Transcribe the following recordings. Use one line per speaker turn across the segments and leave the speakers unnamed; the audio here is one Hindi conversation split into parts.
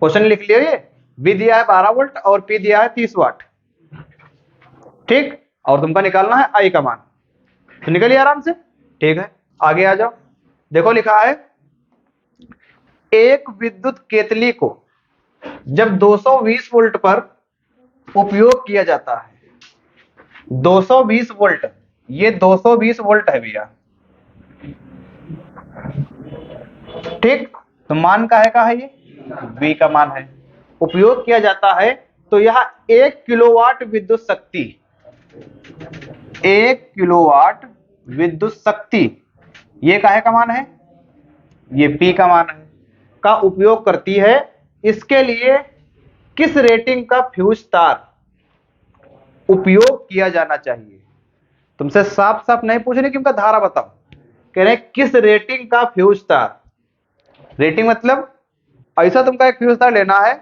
क्वेश्चन लिख लियो ये, V दिया है 12 वोल्ट और P दिया है 30 वाट, ठीक, और तुमको निकालना है I का मान, तो निकलिए आराम से। ठीक है, आगे आ जाओ। देखो लिखा है एक विद्युत केतली को जब 220 वोल्ट पर उपयोग किया जाता है, 220 वोल्ट, ये 220 वोल्ट है भैया, ठीक, तो मान का है ये V का मान है, उपयोग किया जाता है, तो यह 1 किलोवाट विद्युत शक्ति, 1 किलोवाट विद्युत शक्ति, ये काहे का मान है, ये P का मान है, का उपयोग करती है। इसके लिए किस रेटिंग का फ्यूज तार उपयोग किया जाना चाहिए? तुमसे साफ साफ नहीं पूछ रहे कि उनका धारा बताओ, कह रहे किस रेटिंग का फ्यूज तार। रेटिंग मतलब ऐसा तुमको एक फ्यूज तार लेना है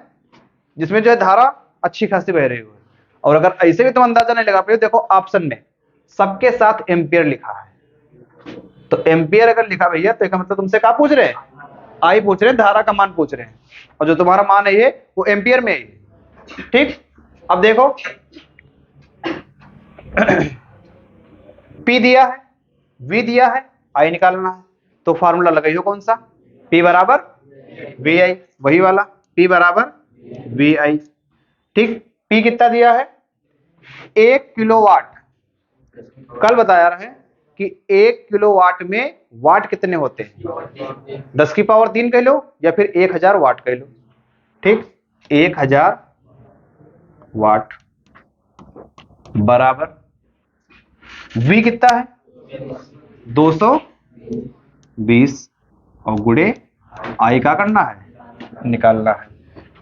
जिसमें जो है धारा अच्छी खासी बह रही हो, और अगर ऐसे भी तुम अंदाजा नहीं लगा पाए, देखो ऑप्शन में सबके साथ एम्पियर लिखा है, तो एम्पियर अगर लिखा भैया तो इसका मतलब तुमसे क्या पूछ रहे हैं, आई पूछ रहे हैं, धारा का मान पूछ रहे हैं, और जो तुम्हारा मान है ये वो एम्पियर में है, ठीक। अब देखो P दिया है, V दिया है, I निकालना है, तो फार्मूला लगाइयो कौन सा, P बराबर VI, वही वाला P बराबर VI, ठीक। P कितना दिया है, 1 किलोवाट, कल बताया रहे कि 1 किलोवाट में वाट कितने होते हैं, 10 की पावर 3 कह लो या फिर 1000 वाट कह लो, ठीक, 1000 वाट बराबर V कितना है 220, और गुणे I का करना है, निकालना है,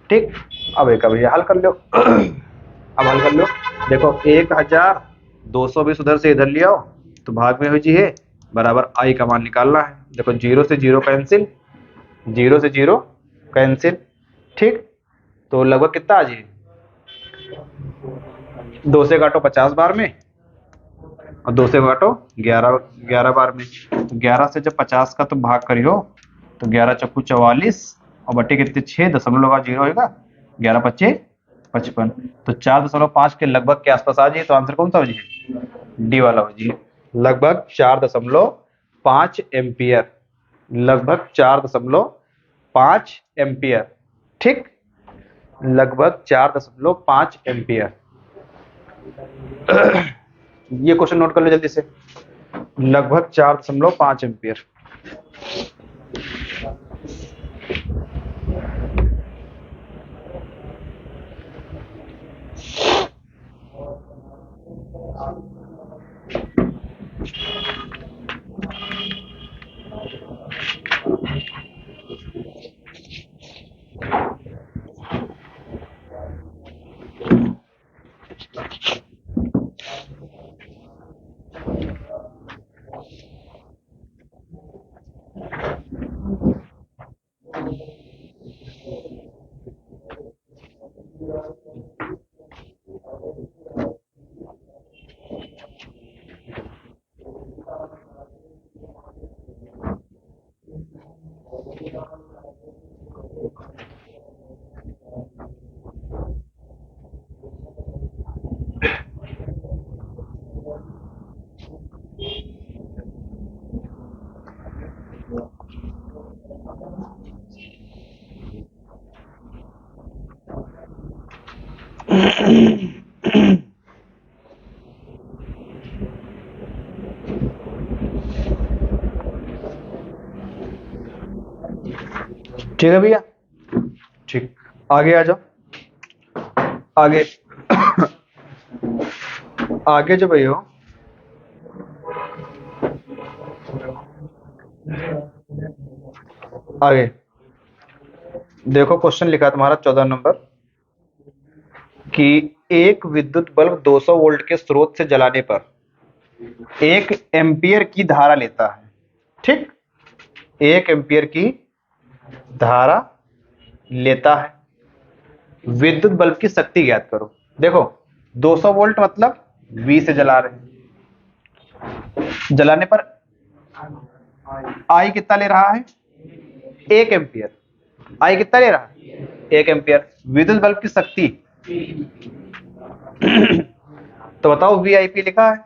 ठीक। अब एक भैया हल कर लो अब हल कर लो, देखो 1220 उधर से इधर ले आओ तो भाग में हो जी है, बराबर I का मान निकालना है। देखो 0 से 0 कैंसिल, 0 से 0 कैंसिल, ठीक, तो लगभग कितना आ जी, 2 से काटो 50 बार में और 2 से काटो 11 बार में, तो 11 से जब 50 का तुम भाग करियो तो 11 चक्कू 44 और बटे कितने 6.0 होगा, 11 पच्चे 55, तो 4.5 के लगभग के आसपास आ जाइए, तो आंसर कौन सा हो जाए, डी वाला हो जाइए, लगभग 4.5 एम्पियर, लगभग 4.5 एम्पियर, ठीक, लगभग 4.5 एम्पियर। ये क्वेश्चन नोट कर लो जल्दी से, लगभग 4.5 एम्पियर। ठीक है भैया, ठीक, आगे आ जाओ, आगे आगे जो भैया आगे देखो, क्वेश्चन लिखा है तुम्हारा 14 नंबर कि एक विद्युत बल्ब 200 वोल्ट के स्रोत से जलाने पर 1 एम्पियर की धारा लेता है, ठीक, 1 एम्पियर की धारा लेता है, विद्युत बल्ब की शक्ति ज्ञात करो। देखो 200 वोल्ट मतलब V से जला रहे हैं, जलाने पर I कितना ले रहा है, 1 एम्पियर, I कितना ले रहा है 1 एम्पियर। विद्युत बल्ब की शक्ति तो बताओ, वी आई पी लिखा है,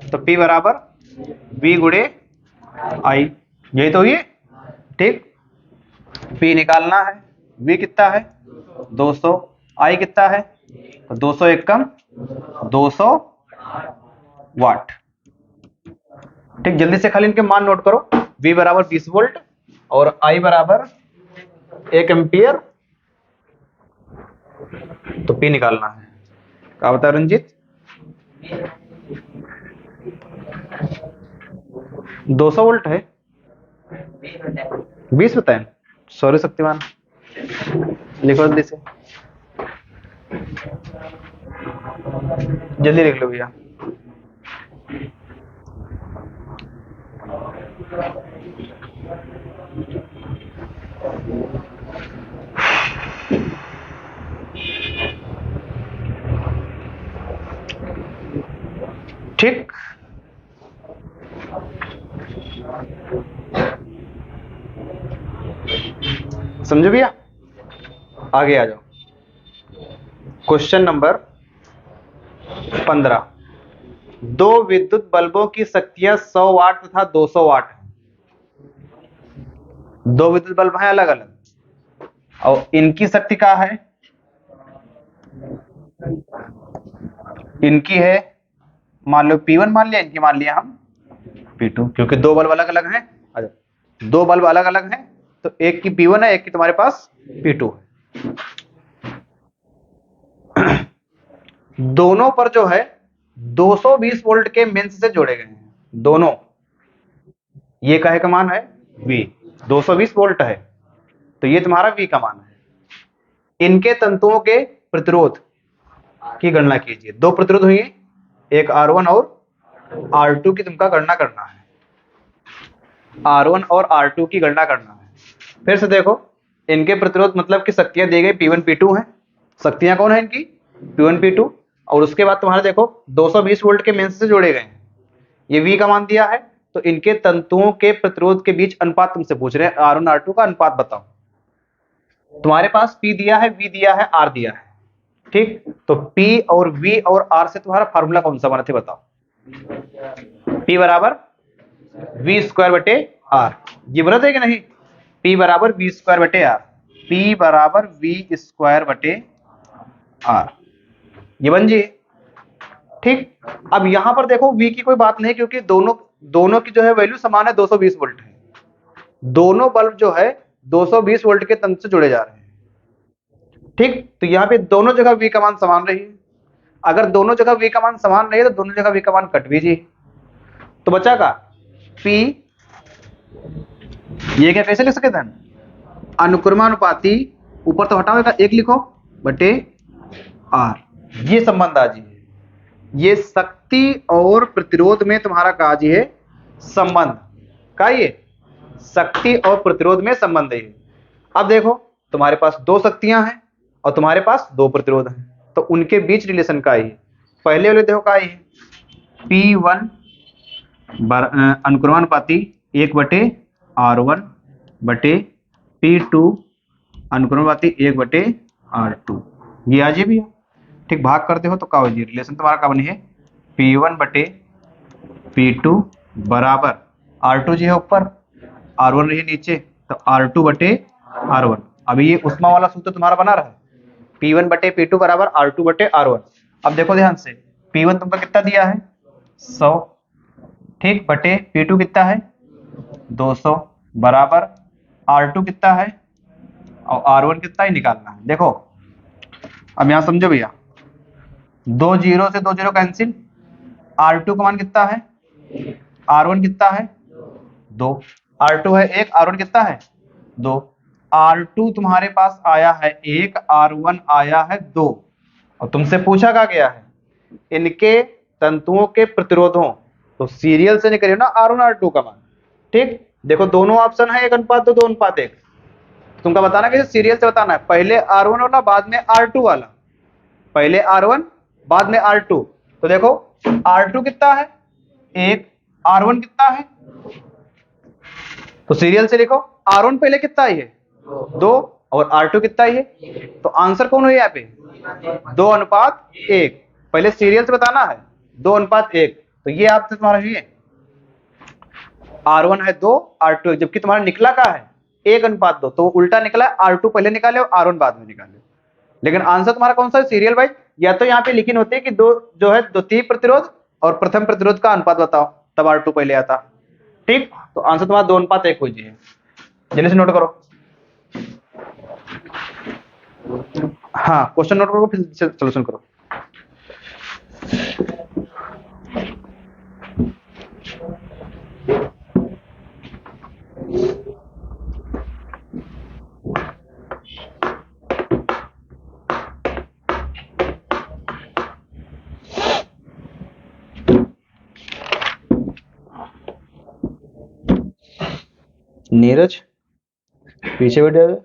तो P बराबर V गुणे I, यही तो ये, ठीक। P निकालना है, V कितना है 200, I कितना है, तो 200 एक कम 200 वाट। ठीक, जल्दी से खाली इनके मान नोट करो। V बराबर 20 वोल्ट और I बराबर 1 एम्पियर, तो P निकालना है। क्या बता रंजीत? 200 वोल्ट है, 20 बताए। सॉरी शक्तिमान, लिखो जल्दी से, जल्दी लिख लो भैया। ठीक, समझो भैया, आगे आ जाओ। क्वेश्चन नंबर 15, दो विद्युत बल्बों की शक्तियां 100 वाट तथा 200 वाट है। दो विद्युत बल्ब हैं अलग अलग और इनकी शक्ति क्या है, इनकी है मान लो P1 मान लिया, इनकी मान लिया हम P2, क्योंकि दो बल्ब अलग अलग हैं। अच्छा, दो बल्ब अलग अलग हैं तो एक की P1 है, एक की तुम्हारे पास P2 है। दोनों पर जो है 220 वोल्ट के मेंस से जोड़े गए हैं दोनों। ये काहे का मान है V, 220 वोल्ट है, तो ये तुम्हारा V का मान है। इनके तंतुओं के प्रतिरोध की गणना कीजिए। दो प्रतिरोध हुई, एक R1 और R2 की तुमका गणना करना है। R1 और R2 की गणना करना है। फिर से देखो, इनके प्रतिरोध मतलब कि शक्तियां दी गई P1 P2 हैं। शक्तियां कौन है इनकी, P1 P2, और उसके बाद तुम्हारा देखो 220 वोल्ट के मेंस से जोड़े गए हैं। ये V का मान दिया है, तो इनके तंतुओं के प्रतिरोध के बीच अनुपात तुमसे पूछ रहे हैं, R1 R2 का अनुपात बताओ। तुम्हारे पास P दिया है, V दिया है, R दिया है, ठीक। तो P और V और R से तुम्हारा फार्मूला कौन सा बना थे बताओ। P बराबर V स्क्वायर बटे R, ये बना है कि नहीं। P बराबर V स्क्वायर बटे R, P बराबर V स्क्वायर बटे R, ये बन जी, ठीक। अब यहां पर देखो V की कोई बात नहीं, क्योंकि दोनों की जो है वैल्यू समान है, 220 वोल्ट है। दोनों बल्ब जो है 220 वोल्ट के तंत्र से जुड़े जा रहे हैं, ठीक। तो यहाँ पे दोनों जगह V का मान समान रही है। अगर दोनों जगह V का मान समान रही है तो दोनों जगह V का मान कट दीजिए, तो बचा का P, ये क्या कैसे लिख सकते हैं, अनुक्रमानुपाती, ऊपर तो हटाओ एक लिखो, बटे R। ये संबंध आज है, ये शक्ति और प्रतिरोध में तुम्हारा काज है संबंध का, ये शक्ति और प्रतिरोध में संबंध है। अब देखो तुम्हारे पास दो शक्तियां हैं और तुम्हारे पास दो प्रतिरोध हैं, तो उनके बीच रिलेशन का है। पहले वाले देखो का है P1 अनुक्रमानुपाती 1/R1 बटे P2 अनुक्रमानुपाती 1/R2, ये आज भी है, ठीक। भाग करते हो तो क्या हो जी, रिलेशन तुम्हारा क्या बनी है, P1 बटे P2 बराबर R2 जी है ऊपर, R1 रही नीचे, तो R2 बटे R1। अभी ये उष्मा वाला सूत्र तुम्हारा बना रहा है, P1 बटे P2 बराबर R2 बटे R1। अब देखो ध्यान से, P1 तुमको कितना दिया है 100, ठीक, बटे P2 कितना है 200 बराबर R2 कितना है और R1 कितना ही निकालना है। देखो अब यहां समझो भैया, 2 जीरो से 2 जीरो कैंसिल, R2 का मान कितना है, R1 कितना है 2, R2 है 1, R1 कितना है 2, R2 तुम्हारे पास आया है 1, R1 आया है 2, और तुमसे पूछा क्या गया है इनके तंतुओं के प्रतिरोधों, तो सीरियल से निकलिए ना R1 R2 का मान, ठीक। देखो दोनों ऑप्शन है, 1:2 2:1, तुमका बताना कि सीरियल से बताना है, पहले R1 वाला बाद में R2 वाला, पहले R1 बाद में R2। तो देखो R2 कितना है 1, R1 कितना है, तो सीरियल से लिखो R1 पहले कितना है 2 और R2 कितना ही है, तो आंसर कौन हुई यहाँ पे 2:1। पहले सीरियल से बताना है 2:1, तो ये आपसे तुम्हारा ये R1 है 2, R2 है, जबकि तुम्हारा निकला क्या है 1:2, तो उल्टा निकला है, R2 पहले निकाले और R1 बाद में निकाले। लेकिन आंसर तुम्हारा कौन सा है सीरियल वाइज, या तो यहाँ पे लिखी होती है कि दो जो है द्वितीय प्रतिरोध और प्रथम प्रतिरोध का अनुपात बताओ, तब R2 पहले आता। ठीक, तो आंसर तुम्हारा 2:1 हो जाए, जल्दी से नोट करो। हाँ, क्वेश्चन नोट करो फिर सोल्यूशन करो। नीरज पीछे बैठ जाओ।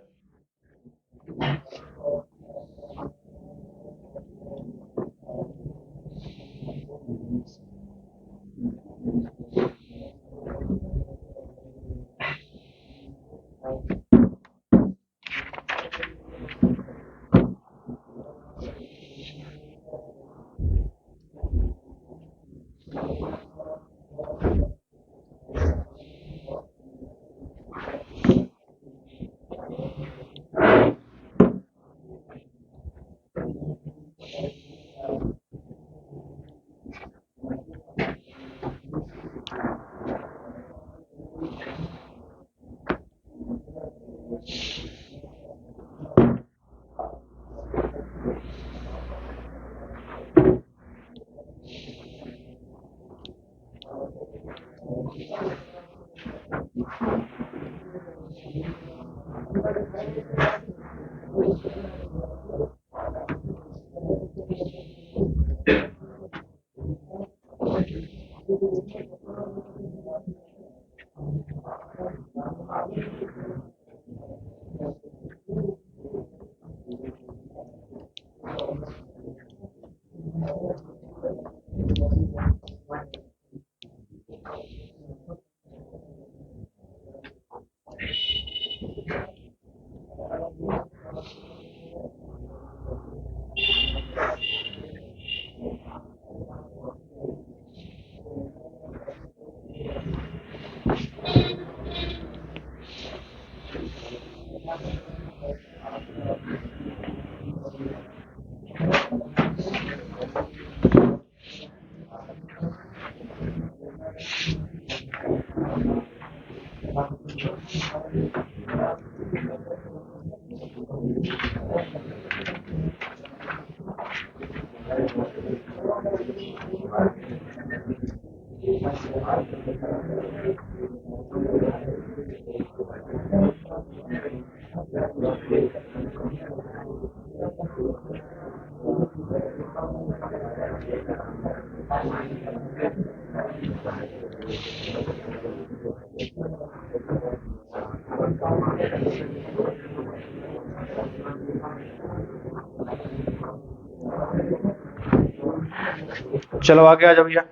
चलो आगे आ जाओ भैया,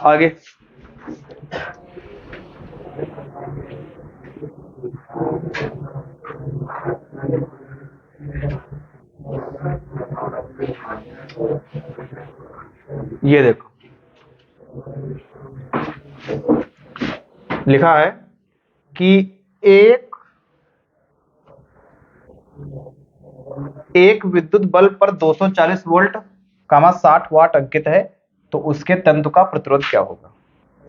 आगे। ये देखो लिखा है कि एक विद्युत बल्ब पर 240 वोल्ट 60 वाट अंकित है, तो उसके तंतु का प्रतिरोध क्या होगा।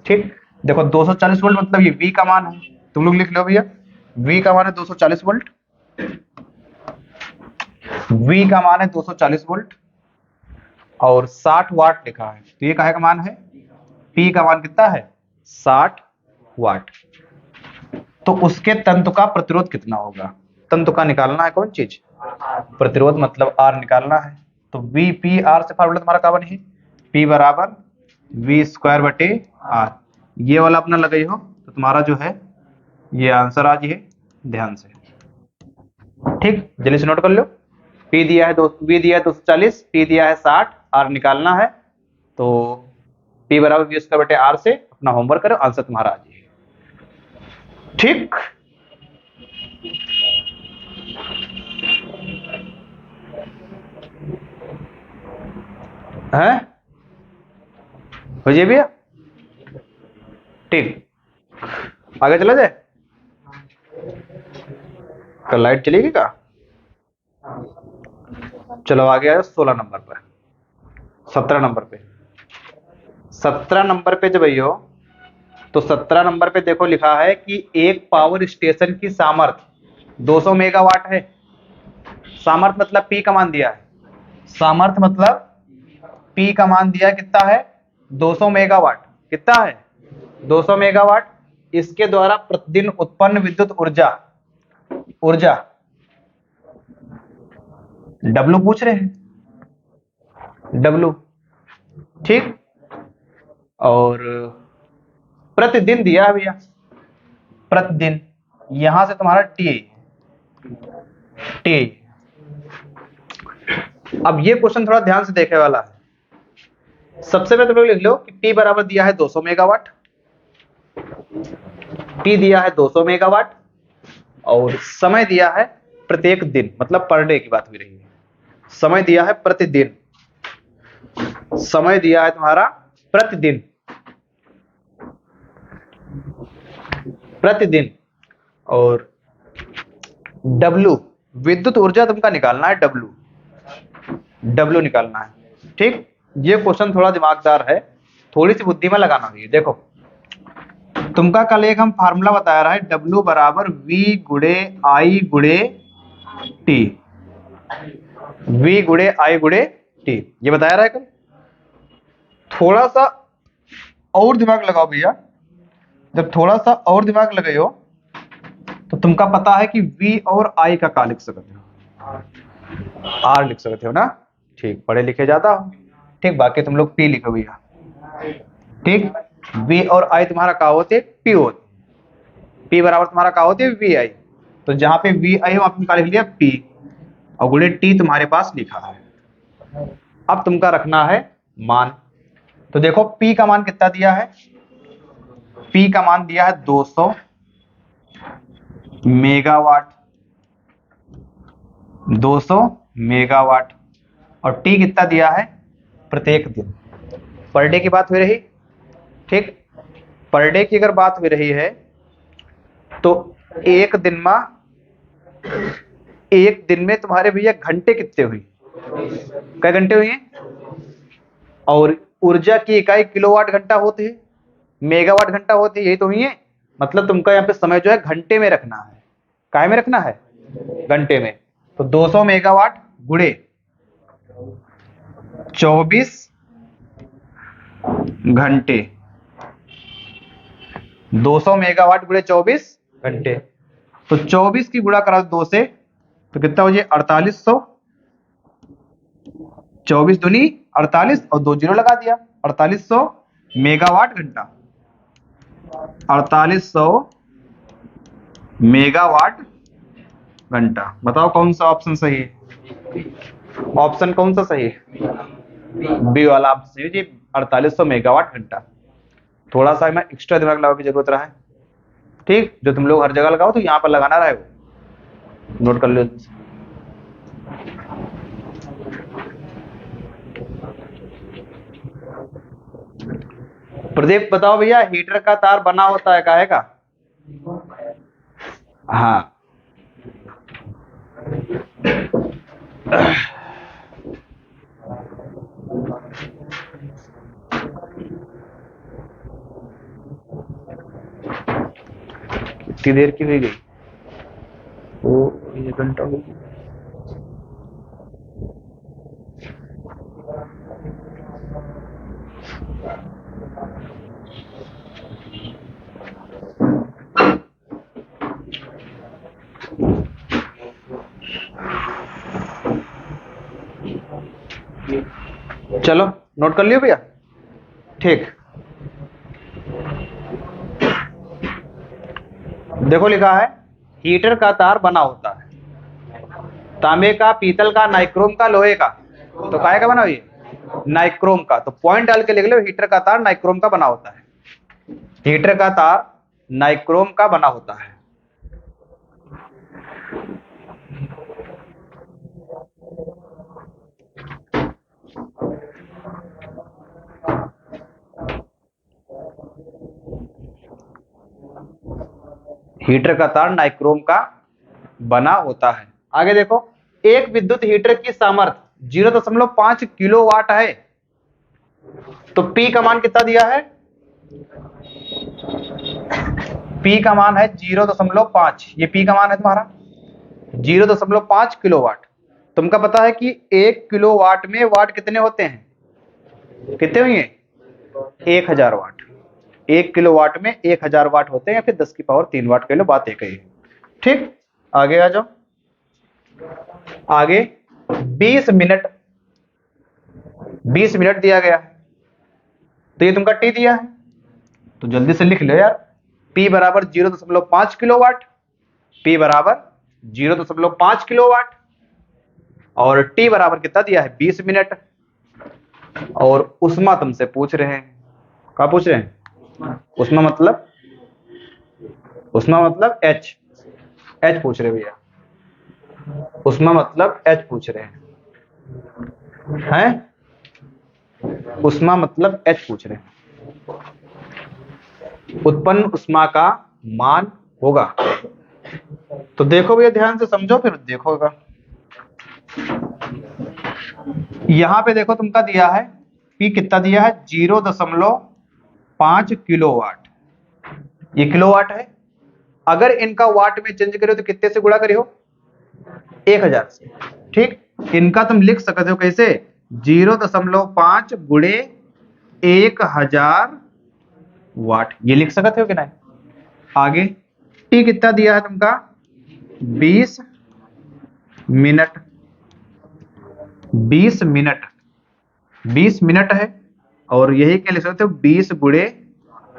ठीक, देखो 240 वोल्ट मतलब ये V का मान है, तुम लोग लिख लो भैया, V का मान है 240 वोल्ट, V का मान है 240 वोल्ट और 60 वाट लिखा है, तो ये काहे का मान है, P का मान कितना है 60 वाट, तो उसके तंतु का प्रतिरोध कितना होगा। तंतु का निकालना है कौन चीज, प्रतिरोध मतलब R निकालना है, तो VPR से फार्मूला तुम्हारा क्या बनी, P बराबर V²/R। ये वाला अपना लगाई हो तो तुम्हारा जो है ये आंसर आ जाए, ध्यान से। ठीक, जल्दी से नोट कर लो। P दिया है V दिया है 240, P दिया है 60, R निकालना है, तो P बराबर V²/R से अपना होमवर्क करो, आंसर तुम्हारा आ जाए। ठीक, है, हो जाए भैया। ठीक, आगे चला जाए। कल लाइट चलेगी क्या? चलो आगे आया 16 नंबर पर, 17 नंबर पे। 17 नंबर पे जब आइयो तो 17 नंबर पे देखो लिखा है कि एक पावर स्टेशन की सामर्थ्य 200 मेगावाट है। सामर्थ्य मतलब पी का मान दिया है, सामर्थ्य मतलब पी का मान दिया कितना है, 200 मेगावाट। कितना है? 200 मेगावाट। इसके द्वारा प्रतिदिन उत्पन्न विद्युत ऊर्जा, ऊर्जा डब्लू पूछ रहे हैं, डब्लू। ठीक, और प्रतिदिन दिया है भैया, प्रतिदिन। यहां से तुम्हारा टी, टी। अब ये क्वेश्चन थोड़ा ध्यान से देखने वाला है। सबसे पहले तुम लोग लिख लो कि P बराबर दिया है 200 मेगावाट, P दिया है 200 मेगावाट, और समय दिया है प्रत्येक दिन, मतलब पर डे की बात हो रही है। समय दिया है प्रतिदिन, समय दिया है तुम्हारा प्रतिदिन, प्रतिदिन। और W विद्युत ऊर्जा तुमका निकालना है, W, W निकालना है। ठीक, ये क्वेश्चन थोड़ा दिमागदार है, थोड़ी सी बुद्धि में लगाना होगी। देखो तुमका कल एक हम फार्मूला बताया रहा है, W बराबर V गुड़े I गुड़े T, V गुड़े I गुड़े T, ये बताया रहा है कल। थोड़ा सा और दिमाग लगाओ भैया, जब थोड़ा सा और दिमाग लगाओ तो तुमका पता है कि V और I का लिख सकते हो, R लिख सकते हो ना। ठीक, पढ़े लिखे ज्यादा हो। ठीक, बाकी तुम लोग P लिखो भैया। ठीक, V और I तुम्हारा का होते, P होते। P बराबर तुम्हारा का होते VI, तो जहां पे VI हो आपने का लिख लिया P, और गुणे T तुम्हारे पास लिखा है। अब तुमका रखना है मान। तो देखो P का मान कितना दिया है, P का मान दिया है 200 मेगावाट, 200 मेगावाट। और T कितना दिया है, प्रत्येक दिन। पर डे की बात हो रही। ठीक, पर डे की अगर बात हो रही है तो एक दिन में तुम्हारे भैया घंटे कितने हुई, कई घंटे हुई हैं? और ऊर्जा की इकाई किलोवाट घंटा होती है, मेगावाट घंटा होती है, यही तो हुई है। मतलब तुमका यहाँ पे समय जो है घंटे में रखना है। काय में रखना है? घंटे में। तो 200 मेगावाट गुणे 24 घंटे, 200 मेगावाट गुणे 24 घंटे। तो 24 की गुणा करा 2 से तो कितना हो जाए 4800, 24 दूनी 48 और 2 जीरो लगा दिया, 4800 मेगावाट घंटा, 4800 मेगावाट घंटा। बताओ कौन सा ऑप्शन सही है? ऑप्शन कौन सा सही है? बी वाला ऑप्शन सही है जी, 4800 मेगावाट घंटा। थोड़ा सा में एक्स्ट्रा दिमाग लगाने की जरूरत रहा है। ठीक, जो तुम लोग हर जगह लगाओ तो यहाँ पर लगाना रहा है, वो नोट कर लो। प्रदीप बताओ भैया, हीटर का तार बना होता है काहे का? हाँ, कितनी देर की हुई गई? वो 1 घंटा हो गया। चलो नोट कर लियो भैया। ठीक, देखो लिखा है हीटर का तार बना होता है तांबे का, पीतल का, नाइक्रोम का, लोहे का। तो काहे का बना हुई? नाइक्रोम का। तो पॉइंट डाल के लिख लो, हीटर का तार नाइक्रोम का बना होता है, हीटर का तार नाइक्रोम का बना होता है। हीटर का तार नाइक्रोम का बना होता है। आगे देखो, एक विद्युत हीटर की सामर्थ्य 0.5 किलोवाट है, तो P का मान कितना दिया है? P का मान है 0.5, ये P का मान है तुम्हारा 0.5 किलोवाट। तुमका पता है कि 1 किलोवाट में वाट कितने होते हैं? कितने होंगे? 1000 वाट। 1 किलोवाट में 1000 वाट होते हैं, या फिर 10 की पावर 3 वाट कह लो, बात एक ही। ठीक, आगे आ जाओ। आगे 20 मिनट दिया गया है, तो ये तुमका T दिया है, तो जल्दी से लिख लो यार। P बराबर 0.5 किलोवाट, P बराबर 0.5 किलोवाट, और T बराबर कितना दिया है? 20 मिनट। और उष्मा तुमसे पूछ रहे हैं, क्या पूछ रहे हैं? उष्मा मतलब H पूछ रहे भैया, उष्मा मतलब H पूछ रहे हैं, उष्मा मतलब H पूछ रहे हैं। उत्पन्न उष्मा का मान होगा। तो देखो भैया, ध्यान से समझो फिर देखोगा। यहां पे देखो तुमका दिया है P कितना दिया है? 0.5 किलोवाट, ये किलोवाट है। अगर इनका वाट में चेंज करो तो कितने से गुणा करियो? 1000 से। ठीक, इनका तुम लिख सकते हो कैसे? 0.5 गुणे 1000 वाट, ये लिख सकते हो कि नहीं? आगे T कितना दिया है तुमका? 20 मिनट। 20 मिनट है, और यही क्या लिख सकते हो? 20 गुणे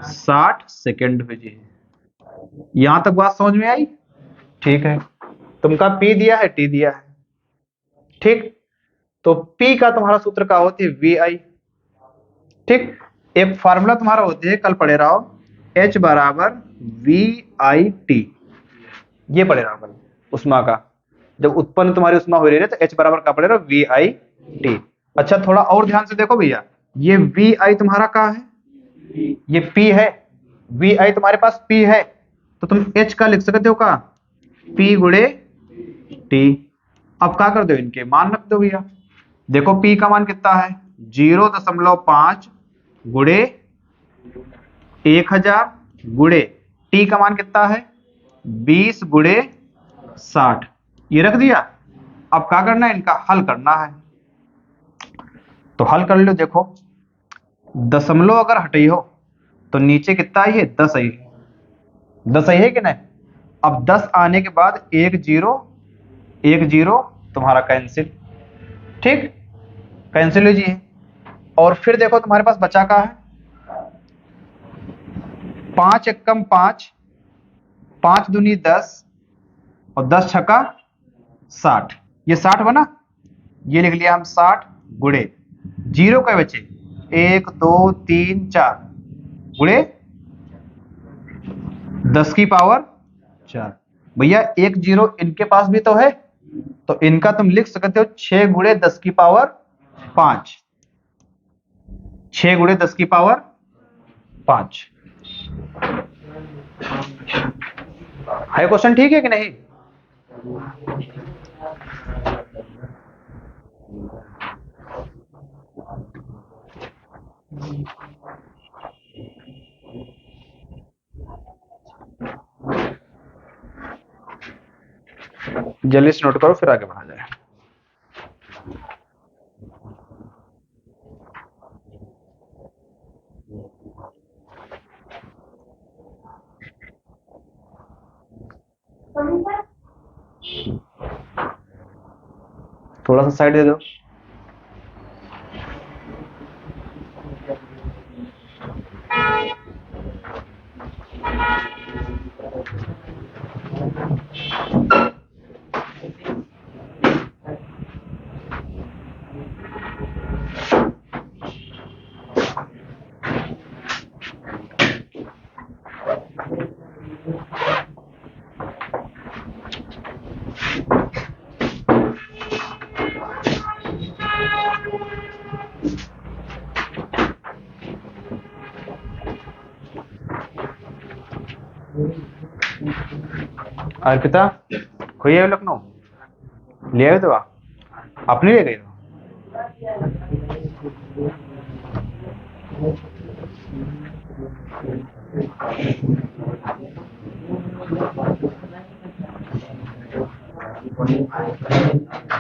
60 सेकेंड हो जी। यहां तक बात समझ में आई? ठीक है, तुमका P दिया है, T दिया है। ठीक, तो P का तुम्हारा सूत्र क्या होती है? VI। ठीक, एक फार्मूला तुम्हारा होती है, कल पढ़े रहो, H बराबर VIT, ये पढ़े रहो कल उष्मा का। जब उत्पन्न तुम्हारी उष्मा हो रही है तो H बराबर क्या पढ़े रहो? VIT। अच्छा, थोड़ा और ध्यान से देखो भैया, ये VI तुम्हारा क्या है? ये P है। VI तुम्हारे पास P है, तो तुम H का लिख सकते हो का? P गुणे T। अब क्या कर दो? इनके मान रख दो भैया। देखो P का मान कितना है? 0.5 गुणे 1000 गुणे T का मान कितना है? 20 गुणे 60, ये रख दिया। अब क्या करना है? इनका हल करना है, तो हल कर लो। देखो, दशमलव अगर हटी हो तो नीचे कितना आई है? 10 आई है। 10 आई है कि नहीं? अब 10 आने के बाद 1 0 तुम्हारा कैंसिल। ठीक, कैंसिल लीजिए। और फिर देखो तुम्हारे पास बचा का है 5 एकम 5, 5 दूनी 10, और 10 छक्का 60, ये 60 बना, ये लिख लिया हम 60 गुणे 0 के बचे 1 2 3 4 गुणे 10 की पावर 4। भैया 1 0 इनके पास भी तो है, तो इनका तुम लिख सकते हो 6 गुणे 10 की पावर 5, 6 गुणे 10 की पावर 5 है। क्वेश्चन ठीक है कि नहीं? जल्दी से नोट करो, फिर आगे बढ़ा जाए। थोड़ा सा साइड दे दो। अर्पिता खोई है लखनऊ ले आए तो आप नहीं ले गए हो?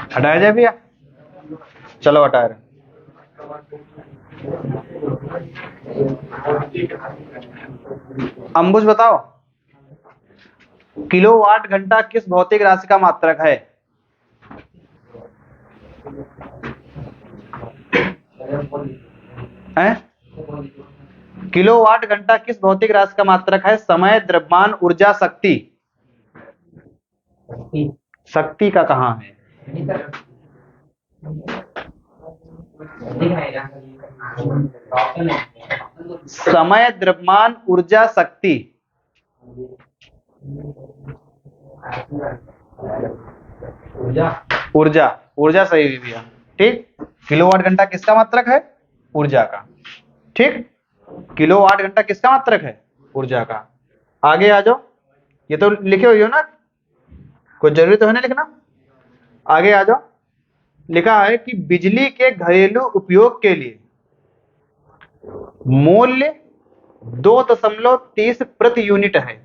हटाया जाए भैया, चलो हटा रहे। अंबुज बताओ, किलोवाट घंटा किस भौतिक राशि का मात्रक है? हैं? किलोवाट घंटा किस भौतिक राशि का मात्रक है? समय, द्रव्यमान, ऊर्जा, शक्ति। शक्ति का कहाँ है? समय, द्रव्यमान, ऊर्जा, शक्ति। ऊर्जा, ऊर्जा सही है भैया। ठीक, किलोवाट घंटा किसका मात्रक है? ऊर्जा का। ठीक, किलोवाट घंटा किसका मात्रक है? ऊर्जा का। आगे आ जाओ, ये तो लिखे हुए हो ना, कोई जरूरी तो है ना लिखना। आगे आ जाओ, लिखा है कि बिजली के घरेलू उपयोग के लिए मूल्य 2.30 प्रति यूनिट है।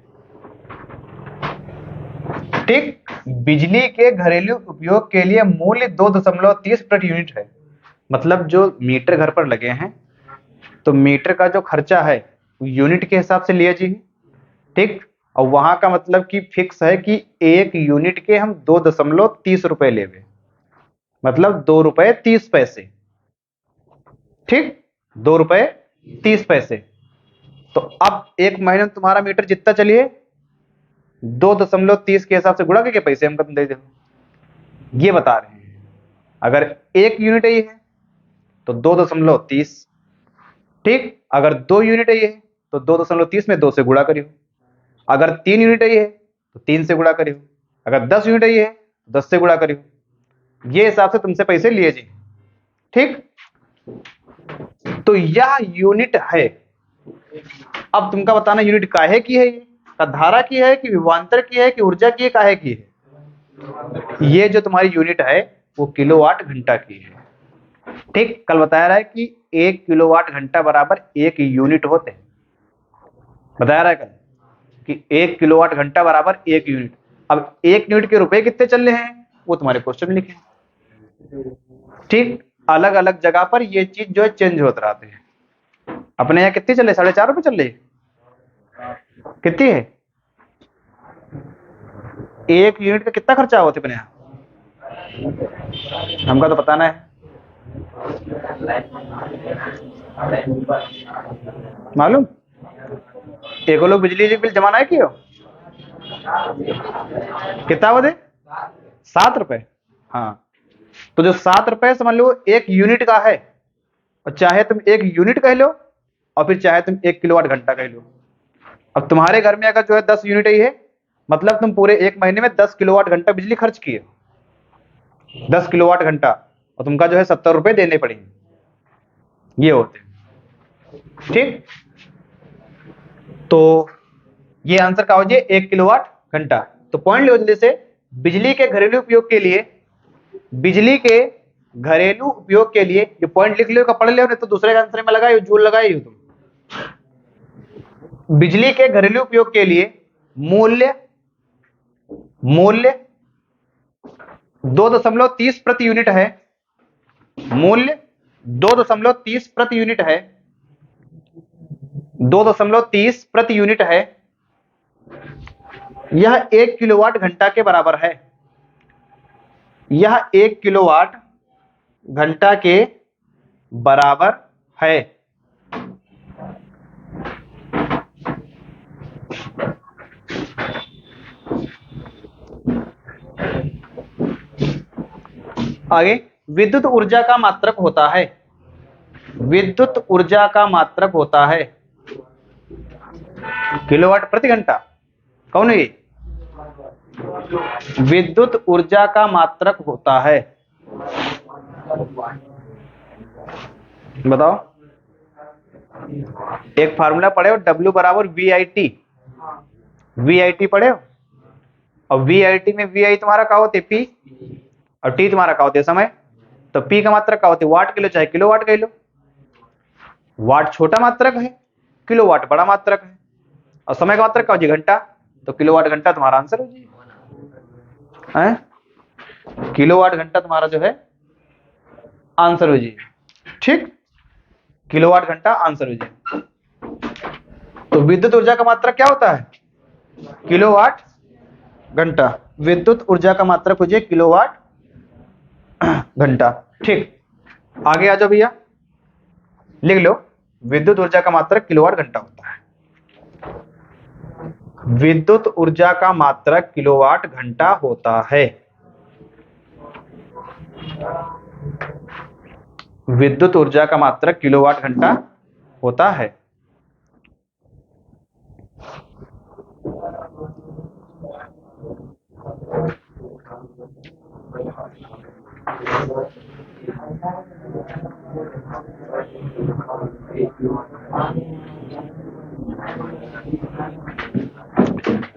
ठीक, बिजली के घरेलू उपयोग के लिए मूल्य 2.30 प्रति यूनिट है। मतलब जो मीटर घर पर लगे हैं तो मीटर का जो खर्चा है यूनिट के हिसाब से लिया जी। ठीक, और वहां का मतलब कि फिक्स है कि 1 यूनिट के हम 2.30 रुपए लेवे, मतलब 2 रुपए 30 पैसे। ठीक, 2 रुपए 30 पैसे। तो अब एक महीने में तुम्हारा मीटर जितना चलिए 2.30 के हिसाब से गुणा करके पैसे हमको तुम दे दो, ये बता रहे हैं। अगर 1 यूनिट है तो 2.30। ठीक, अगर 2 यूनिट है तो 2.30 में 2 से गुणा करियो। अगर 3 यूनिट है तो 3 से गुणा करियो। अगर 10 यूनिट है तो 10 से गुणा करियो। ये हिसाब से तुमसे पैसे लिए जी। ठीक, तो यह यूनिट है। अब तुमका बताना यूनिट काहे की है, का धारा की है कि विभवांतर की है कि ऊर्जा की है, काहे की है? ये जो तुम्हारी यूनिट है वो किलोवाट घंटा की है। ठीक, कल बताया रहा है कि 1 किलोवाट घंटा बराबर 1 यूनिट होते हैं। बताया रहा है कल कि 1 किलोवाट घंटा बराबर 1 यूनिट। अब 1 यूनिट के रुपए कितने चल रहे हैं वो तुम्हारे क्वेश्चन में लिखे। ठीक, अलग अलग जगह पर ये चीज जो है चेंज होते रहते हैं। अपने यहाँ कितनी चल रही? 4.5 रुपए चल रही है। कितनी है? 1 यूनिट का कितना खर्चा होता है अपने यहाँ? हमका तो बताना है। मालूम? एक लोग बिजली बिल जमा नहीं किया? कितना बदे? 7 रुपए। हाँ, तो जो 7 रुपए समझ लो 1 यूनिट का है, और चाहे तुम 1 यूनिट कह लो और फिर चाहे तुम 1 किलोवाट घंटा कह लो। अब तुम्हारे घर में अगर जो है 10 यूनिट ही है, मतलब तुम पूरे 1 महीने में 10 किलोवाट घंटा बिजली खर्च किए, 10 किलोवाट घंटा, और तुमका जो है 70 रुपए देने पड़ेंगे। ये होते हैं। ठीक, तो ये आंसर का हो जाए 1 किलोवाट घंटा। तो पॉइंट लो जल्दी से, बिजली के घरेलू उपयोग के लिए, बिजली के घरेलू उपयोग के लिए, ये पॉइंट लिख लो, पढ़ लो, नहीं तो दूसरे आंसर में लगाए जूल लगाए तुम। बिजली के घरेलू उपयोग के लिए मूल्य 2.30 प्रति यूनिट है। मूल्य 2.30 प्रति यूनिट है। 2.30 प्रति यूनिट है। यह 1 किलोवाट घंटा के बराबर है। यह 1 किलोवाट घंटा के बराबर है। आगे, विद्युत ऊर्जा का मात्रक होता है। विद्युत ऊर्जा का मात्रक होता है किलोवाट प्रति घंटा। कौन है? विद्युत ऊर्जा का मात्रक होता है, बताओ। एक फार्मूला पढ़े हो, W बराबर VIT। VIT पढ़े हो? और VIT में VI तुम्हारा क्या होते पी, और T तुम्हारा क्या होते समय। तो P का मात्रक क्या होते वाट किलो चाहे किलोवाट किलो। वाट छोटा मात्रक है, किलोवाट बड़ा मात्रक है, और समय का मात्रक क्या हो जी घंटा। तो किलोवाट घंटा तुम्हारा आंसर हो जी, किलोवाट घंटा तुम्हारा जो है आंसर हो जी। ठीक, किलोवाट घंटा आंसर हो जी। तो विद्युत ऊर्जा का मात्रक क्या होता है किलोवाट घंटा। विद्युत ऊर्जा का मात्रक हो जाए किलोवाट घंटा। ठीक, आगे आ जाओ भैया, लिख लो विद्युत ऊर्जा का मात्रक किलोवाट घंटा होता है। विद्युत ऊर्जा का मात्रक किलोवाट घंटा होता है। विद्युत ऊर्जा का मात्रक किलोवाट घंटा होता है।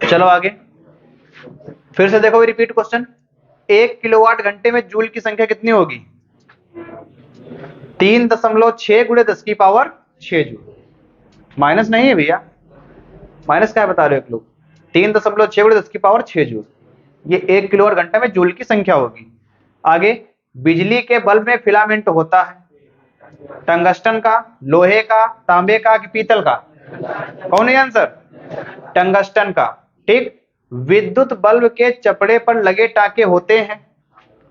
चलो आगे फिर से देखो, रिपीट क्वेश्चन। 1 किलोवाट घंटे में जूल की संख्या कितनी होगी 3.6 गुणे 10 की पावर 6 जूल। माइनस नहीं है भैया, माइनस क्या बता रहे हो एक लोग। 3.6 गुणे 10 की पावर 6 जूल, ये 1 किलोवाट घंटे में जूल की संख्या होगी। आगे, बिजली के बल्ब में फिलामेंट होता है टंगस्टन का, लोहे का, तांबे का कि पीतल का। कौन है आंसर, टंगस्टन का। ठीक, विद्युत बल्ब के चपड़े पर लगे टाके होते हैं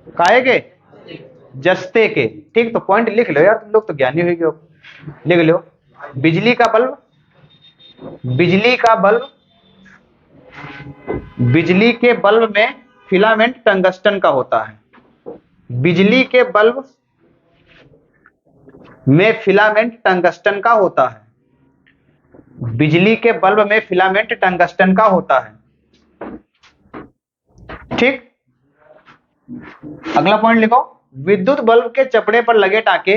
काहे के, जस्ते के। ठीक, तो पॉइंट लिख लो यार, तुम लोग तो ज्ञानी हो गए। लिख लो, बिजली का बल्ब, बिजली का बल्ब, बिजली के बल्ब में फिलामेंट टंगस्टन का होता है। बिजली के बल्ब में फिलामेंट टंगस्टन का होता है। बिजली के बल्ब में फिलामेंट टंगस्टन का होता है। ठीक, अगला पॉइंट लिखो, विद्युत बल्ब के चपड़े पर लगे टाके,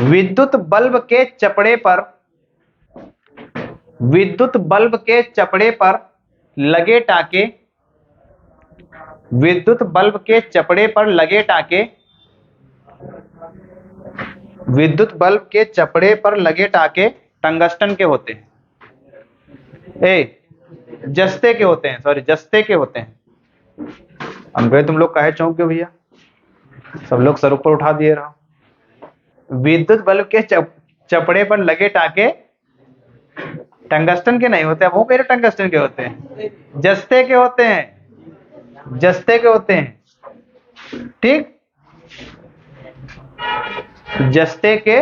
विद्युत बल्ब के चपड़े पर, विद्युत बल्ब के चपड़े पर लगे टाके, विद्युत बल्ब के चपड़े पर लगे टाके, विद्युत बल्ब के चपड़े पर लगे टाके टंगस्टन के होते हैं, जस्ते के होते हैं, सॉरी जस्ते के होते हैं। हम कहे तुम लोग काहे चौंक गए भैया, सब लोग सर ऊपर उठा दिए रहो। विद्युत बल्ब के चपड़े पर लगे टाके टंगस्टन के नहीं होते, वो मेरे टंगस्टन के होते हैं, जस्ते के होते हैं, जस्ते के होते हैं। ठीक, जस्ते के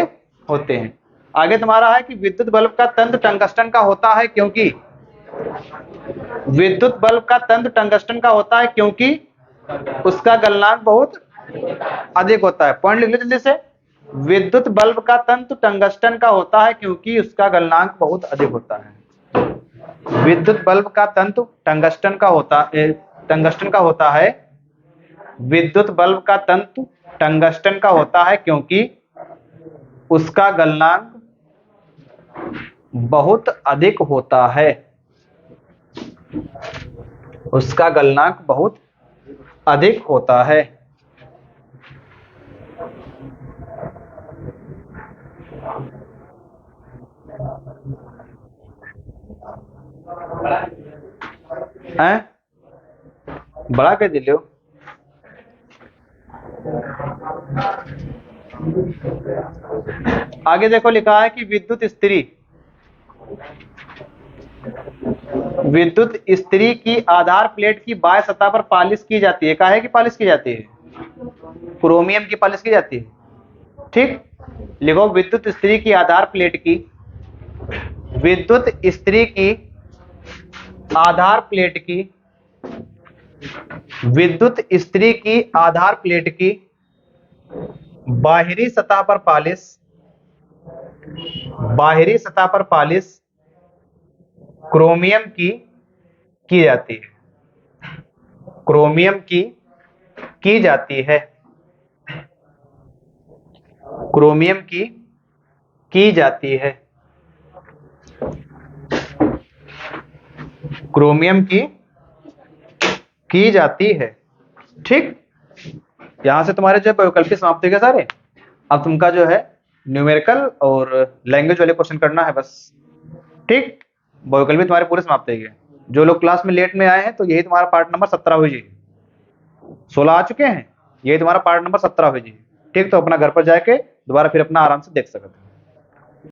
होते हैं। आगे तुम्हारा है कि विद्युत बल्ब का तंत्र टंगस्टन का होता है क्योंकि, विद्युत बल्ब का तंत्र टंगस्टन का होता है क्योंकि उसका गलनांक बहुत अधिक होता है। पॉइंट लिख लो जल्दी से, विद्युत बल्ब का तंत्र टंगस्टन का होता है क्योंकि उसका गलनांक बहुत अधिक होता है। विद्युत बल्ब का तंत्र टंगस्टन का होता है, टंगस्टन का होता है, विद्युत बल्ब का तंत्र टंगस्टन का होता है क्योंकि उसका गलनांक बहुत अधिक होता है, उसका गलनांक बहुत अधिक होता है। बड़ा कह दिलो। आगे देखो लिखा है कि विद्युत इस्त्री, विद्युत इस्त्री की आधार प्लेट की बाह्य सतह पर पालिश की जाती है। काहे की पालिश की जाती है, क्रोमियम की पालिश की जाती है। ठीक, लिखो विद्युत इस्त्री की आधार प्लेट की, विद्युत इस्त्री की आधार प्लेट की, विद्युत इस्त्री की आधार प्लेट की बाहरी सतह पर पालिश, बाहरी सतह पर पालिश क्रोमियम की जाती है, क्रोमियम की जाती है, क्रोमियम की जाती है, क्रोमियम की की जाती है। ठीक, यहां से तुम्हारे जो है वैकल्पिक समाप्त हो गए सारे। अब तुमका जो है न्यूमेरिकल और लैंग्वेज वाले क्वेश्चन करना है बस। ठीक, वैकल्पिक तुम्हारे पूरे समाप्त हो गए। जो लोग क्लास में लेट में आए हैं तो यही तुम्हारा पार्ट नंबर 17 हो जी। 16 आ चुके हैं, यही तुम्हारा पार्ट नंबर 17 हो जी। ठीक, तो अपना घर पर जाके दोबारा फिर अपना आराम से देख सकते हो।